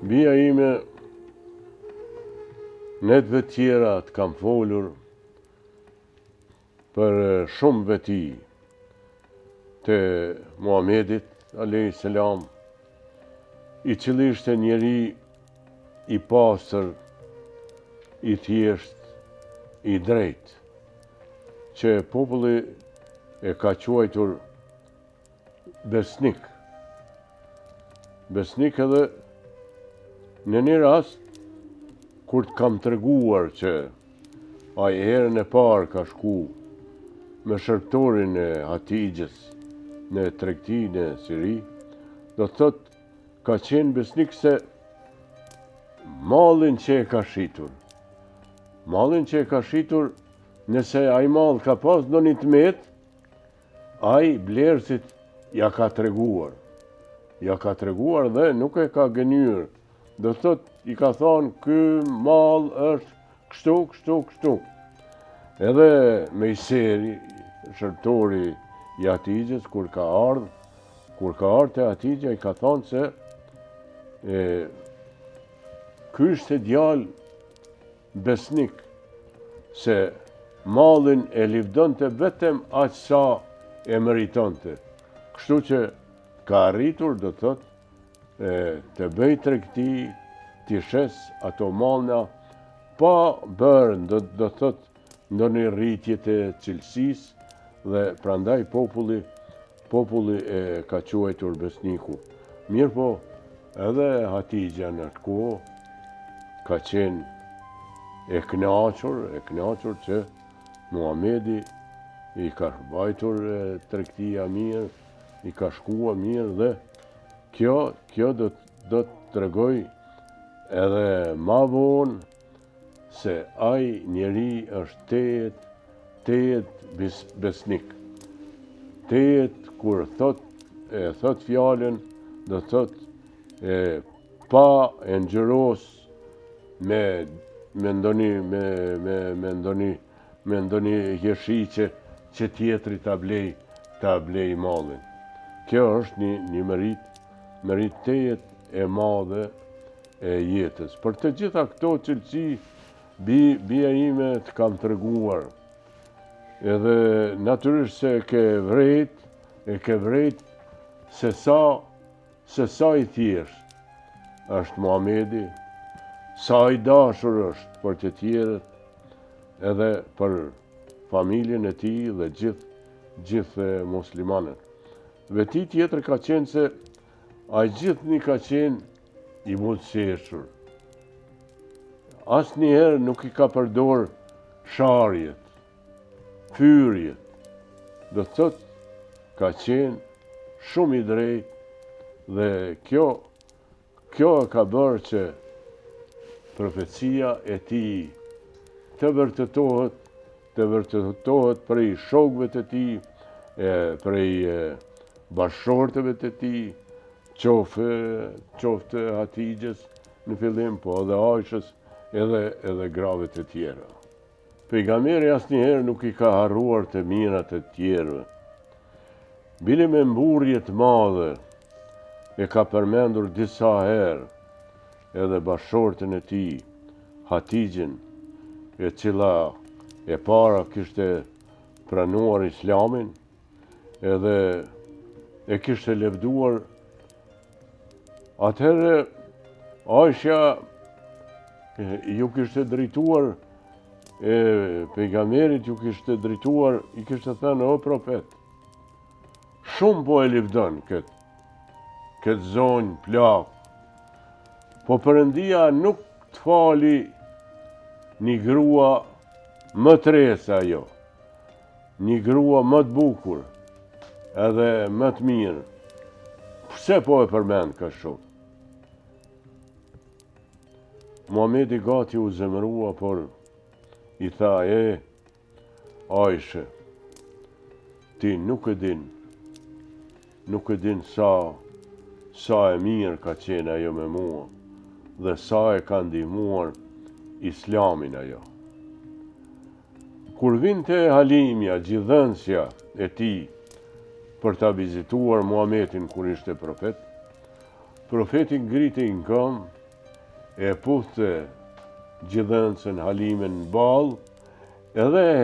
Bia ime, netëve tjera të kam folur për shumë veti të Muhamedit, a.s. I cili ishte njeri i pastër, i thjesht, i drejt, që populli e ka quajtur besnik. Besnik edhe në një rast, kur të kam treguar që ai herën e parë ka shku me shërptorin e Hatixhes në tregtinë e Siri, do të thot ka qenë besnik se mallin që e ka shitur. Mallin që e ka shitur, nëse ai mall ka pas ndonjë tmet, ai blerësit ja ka treguar. Ja ka treguar dhe nuk e ka gënyer. Do thot, i ka thonë, ky mall është kështu. Edhe me i seri, shërptori i Hatixhes, kur ka ardhur te Hatixha, i ka thonë se ky ishte djalë besnik, se mallin e livdonte vetëm aq sa e meritonte. Kështu që ka arritur, do thot, të bëj tregti, t'i shes ato mallna pa bërë, do thot, ndonjë rritje të cilësisë, dhe prandaj populli e ka quajtur besniku. Mirë po, edhe Hatixha në atë kohë ka qenë e kënaqur që Muhamedi i ka mbajtur tregtia mirë, i ka shkuar mirë, dhe kjo do të tregoj edhe ma vonë se ai njeri është tejet besnik. Tejet kur thot fjalën, do thot pa e ngjëros me ndonjë jeshi që tjetri ta blej mallin. Kjo është një merit tejet e madhe e jetës. Për të gjitha këto cilësi, bia ime të kam treguar. Edhe natyrisht se ke vrejt se sa i thjesht është Muhamedi, sa i dashur është për të tjerët, edhe për familjen e tij dhe gjithë muslimanët. Veti tjetër ka qenë se ai gjithnjë ka qenë i butëseshur. Asnjëherë nuk i ka përdor sharjet, fyrjet. Do thot, ka qenë shumë i drejtë, dhe kjo ka bërë që profecia e tij të vërtetohet prej shokëve të tij, prej bashkëshortëve të tij, qoftë Hatixhes në fillim, po edhe Aishës, edhe grave të tjera. Pejgamberi asnjëherë nuk i ka harruar të mirat e tjerëve. Bile me mburrje të madhe e ka përmendur disa herë edhe bashkëshortën e tij, Hatixhen, e cila e para kishte pranuar Islamin, edhe e kishte lëvduar. Atëherë Aisha ju kishte drejtuar, pejgamberit ju kishte drejtuar, i kishte thënë, o profet, shumë po e lëvdon këtë zonjë plak, po Perëndia nuk të fali një grua më të re se ajo, një grua më të bukur, edhe më të mirë. Pse po e përmend ka shumë? Muhamedi gati u zemërua, por i tha, Aisha, ti nuk e din sa e mirë ka qenë ajo me mua, dhe sa e ka ndihmuar Islamin ajo. Kur vinte Halimja, gjithdhënësja e tij, për ta vizituar Muhamedin kur ishte profet, profeti ngriti në këmbë e puthte gjithëncën Halimin në balë, edhe e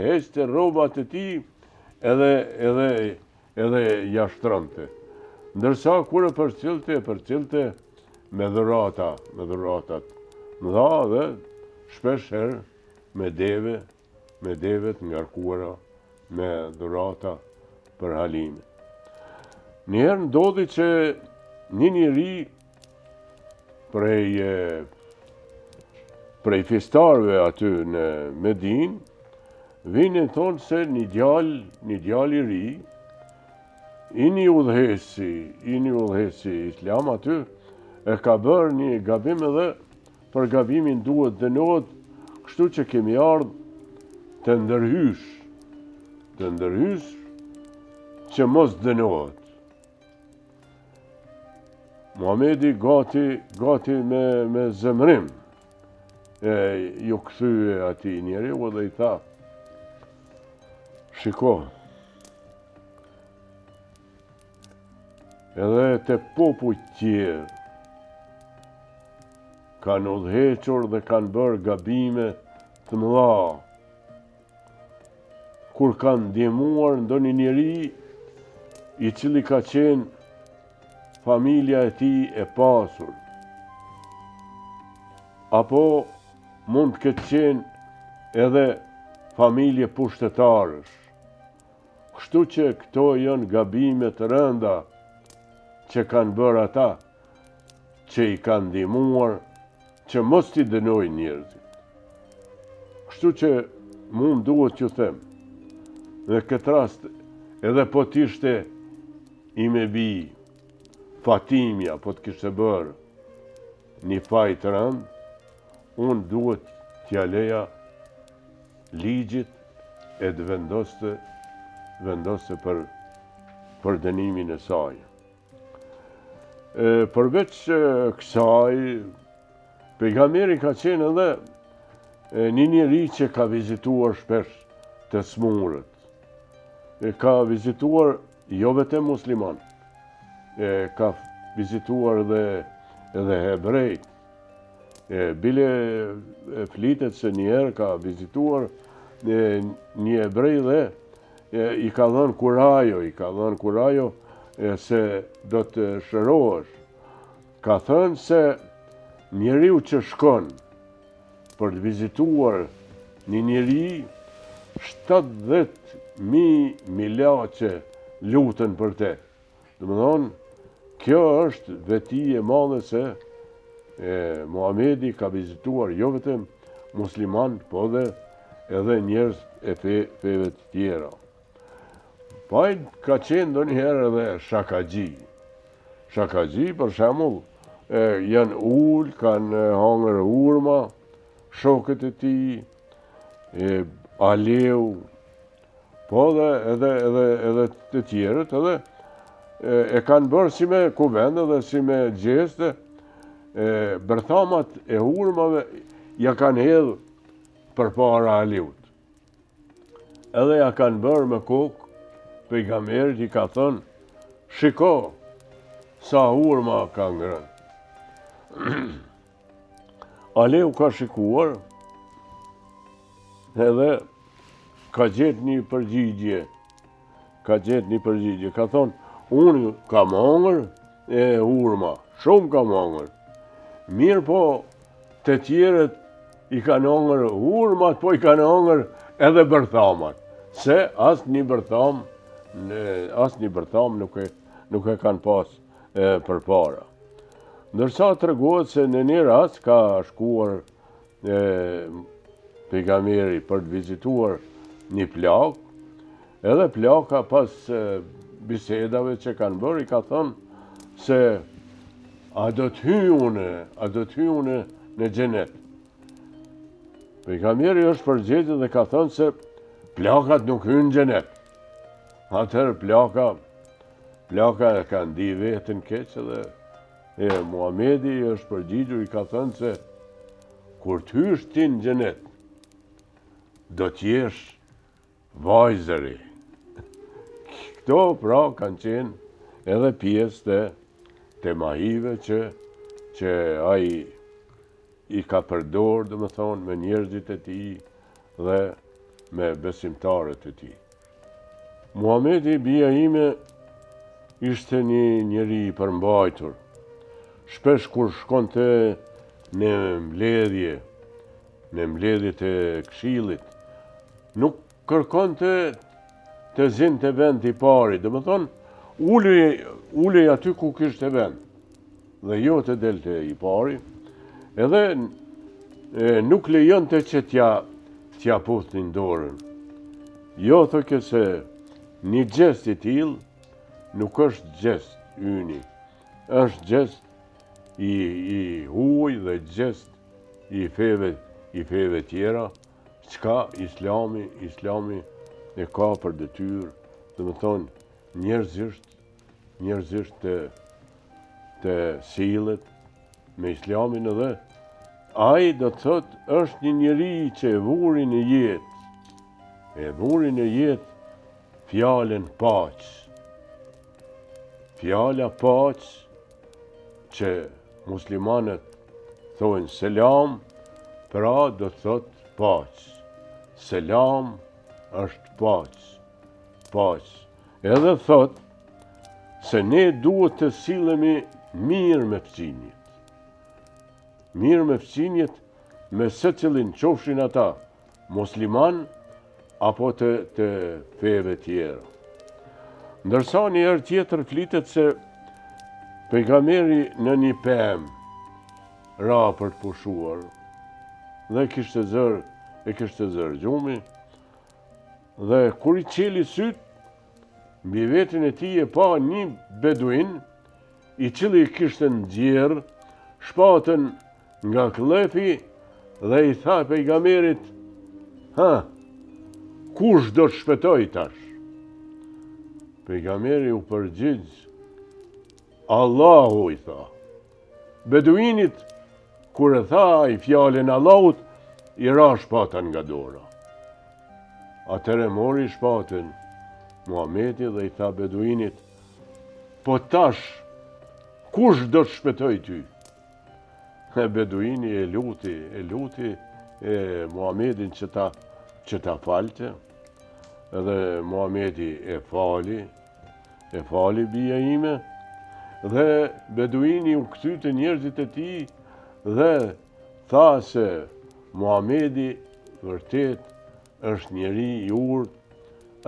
heqte rrobat e tij, edhe jashtronte. Ndërsa kur e përcillte me dhuratat mëdha dhe shpesh herë me devet ngarkuara me dhurata për Halimin. Njëherë ndodhi që një njeri prej festarëve aty në Medinë vinë e thonë se një djalë i ri, i një udhëheci islam aty, e ka bërë një gabim edhe për gabimin duhet dënohet, kështu që kemi ardhë të ndërhysh që mos dënohet. Muhamedi gati me zemrim ju kthye atij njeriu dhe i tha: shiko, edhe te popujt tjerë kanë udhëhequr dhe kanë bërë gabime të mëdha, kur kanë ndihmuar ndonjë njeri i cili ka qenë familja e tij e pasur, apo mund të ketë qenë edhe familje pushtetarësh. Kështu që këto janë gabime të rënda që kanë bërë ata që i kanë ndihmuar që mos t'i dënojnë njerëzit. Kështu që mund duhet që them, në këtë rast edhe po t'ishte i me bi Fatimja, po t'kishte bërë një faj të rënd, unë duhet t'ja leja ligjit e të vendoste për dënimin e saj. Përveç kësaj, pejgamberi ka qenë edhe një njeri që ka vizituar shpesh të smurët. Ka vizituar jo vetëm musliman, ka vizituar edhe hebrejt. Bile flitet se njerë ka vizituar një hebrej dhe i ka dhënë kurajo se do të shërohesh. Ka thënë se njeriu që shkon për të vizituar një njeri, 70.000 milaçe lutën për te. Domethënë, kjo është veti e madhe se Muhamedi ka vizituar jo vetëm musliman, po edhe njerëz e feve të tjera. Pajt ka qenë ndonjëherë edhe shakaxhi. Shakaxhi, për shembull, janë kanë hangër urma, shokët e tij, Aleu, po edhe të tjerët, edhe e kanë bërë si me kuvende dhe si me gjeste, bërthamat e urmave ja kanë hedhë përpara Aleut. Edhe ja kanë bërë me kokë, pejgamberit i ka thënë: shiko sa urma ka ngrënë. Aleu ka shikuar edhe ka gjetë një përgjigje. Ka thonë: unë kam hangër urma, shumë kam hangër. Mirë po, të tjerët i kanë hangër urmat, po i kanë hangër edhe bërthamat. Se asë një bërtham nuk e kanë pas për para. Ndërsa të regohet se në një rast ka shkuar pejgamberi për të vizituar një plak, edhe plaka pas bisedave që kanë bërë, i ka thënë se a do të hy une në xhenet. Pejgamberi është përgjigjet dhe ka thënë se plakat nuk hynë në xhenet. Atëherë plaka e ka ndi vetën keq dhe Muhamedi është përgjigjur, i ka thënë se kur të hysh ti në xhenet, do t'jesh vajzëri. Këto pra kanë qenë edhe pjesë të mahive që ai i ka përdorë, dhe më thonë, me njerëzit e ti dhe me besimtarët e ti. Muhamedi, bia ime, ishte një njeri i përmbajtur. Shpesh kur shkonte në mbledhjet e këshillit, nuk kërkonte të zinte vend i pari, dhe më thonë, ulej aty ku kishte vend, dhe jo të delte i pari, edhe nuk lejonte që t'ja puthnin dorën. Jo, thëke se një gjest i tillë nuk është gjest yni, është gjest i huaj dhe gjest i feve tjera, çka Islami e ka për detyrë, dhe më thonë, njerëzisht të sillet me Islamin, edhe ai do të thotë është një njeri që e vuri në jetë fjalën paq. Fjala paq që muslimanët thonë selam, pra do të thotë paq. Selam është paq. Edhe thotë se ne duhet të sillemi mirë me fëmijët. Mirë me fëmijët me secilin, qofshin ata musliman apo të feve tjera. Ndërsa një herë tjetër flitet se pejgamberi në një pemë ra për të pushuar dhe kishte zër gjumi, dhe kur i qeli syt, mbi vetin e tij e pa një beduin i cili kishte nxjerr shpatën nga klefi dhe i tha pejgamberit, kush do të shpëtoj tash? Pejgamberi u përgjigj, Allahu, i tha. Beduinit, kur e tha i fjalën Allahut, i ra shpatën nga dora. Atëre mori shpatën Muhamedi dhe i tha beduinit, po tash, kush do të shpëtoj ty? Beduini e luti Muhamedin që ta falte, edhe Muhamedi e fali bija ime, dhe beduini u kthy te njerëzit e tij dhe tha se Muhamedi vërtet është njeri i urtë,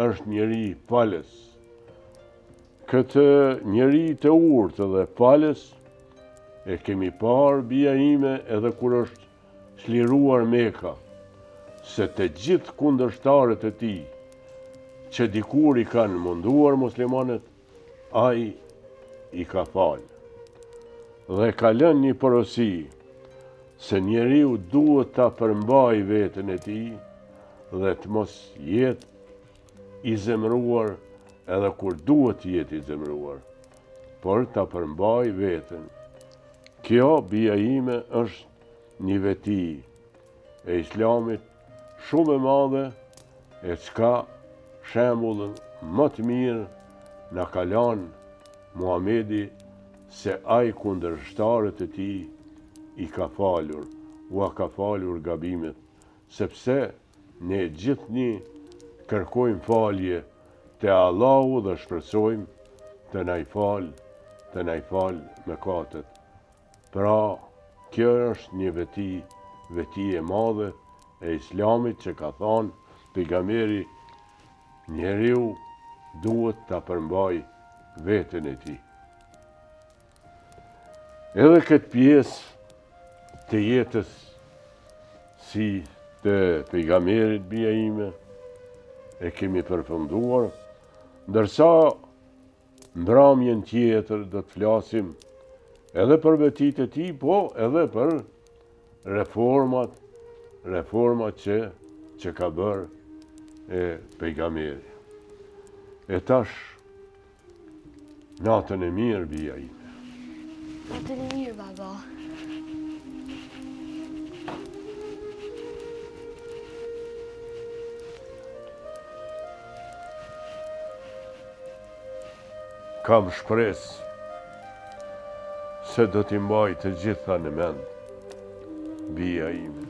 është njeri i falës. Këtë njeri të urtë dhe falës e kemi parë bija ime edhe kur është çliruar Meka, se të gjithë kundërshtarët e tij që dikur i kanë munduar muslimanët, ai i ka falë. Dhe ka lënë një porosi se njeriu duhet ta përmbajë veten e tij dhe të mos jetë i zemëruar edhe kur duhet të jetë i zemëruar, por ta përmbajë veten. Kjo, bija ime, është një veti e Islamit shumë e madhe, e çka shembullin më të mirë na ka lanë Muhamedi, se ai kundërshtarët e tij i ka falur, ka falur gabimet, sepse ne gjithnjë kërkojmë falje te Allahu dhe shpresojmë të na i fal mëkatet. Pra, kjo është një veti e madhe e Islamit që ka thënë pejgamberi, njeriu duhet ta përmbajë veten e tij. Edhe këtë pjesë të jetës si të pejgamberit bija ime e kemi përfunduar, ndërsa ndramjen tjetër do të flasim edhe për vetit e tij, po edhe për reformat që ka bërë e pejgamberi. E tash, natën e mirë, bija ime. Natën e mirë, baba. Kam shpresë se do t'i mbaj të gjitha në mend. bia ime.